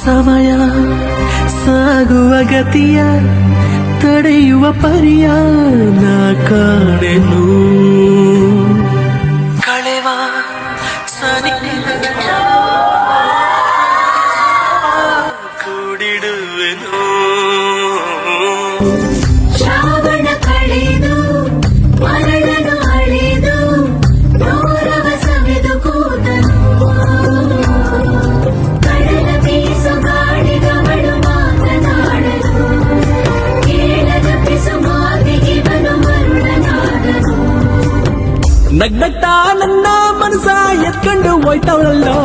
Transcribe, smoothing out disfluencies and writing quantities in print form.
ಸಮಯ ಸಾಗುವ ಗತಿಯ ತಡೆಯುವ ಪರಿಯ ನಾ ಕಾಣೆನು ಕಳೆವ ಕೂಡಿಡುವೆನು ಶ್ರಾವಣ ಕಳೆದು ಮರಳನು ಅಳೆದು ನೋರವ ಸವೆದು ಕೂತನು ಕಡಲ ಬೀಸು ಗಾಳಿಗವಳು ಮಾತನಾಡಲು ಕೇಳದ ಪಿಸು ಮಾತಿಗೆ ಬಲು ಮರುಳನಾದನು ನಗ್ನಗ್ತಾ ನನ್ನ ಮನಸ ಎತ್ಕೊಂಡು ಹೋಯ್ತವಳಲ್ಲೋ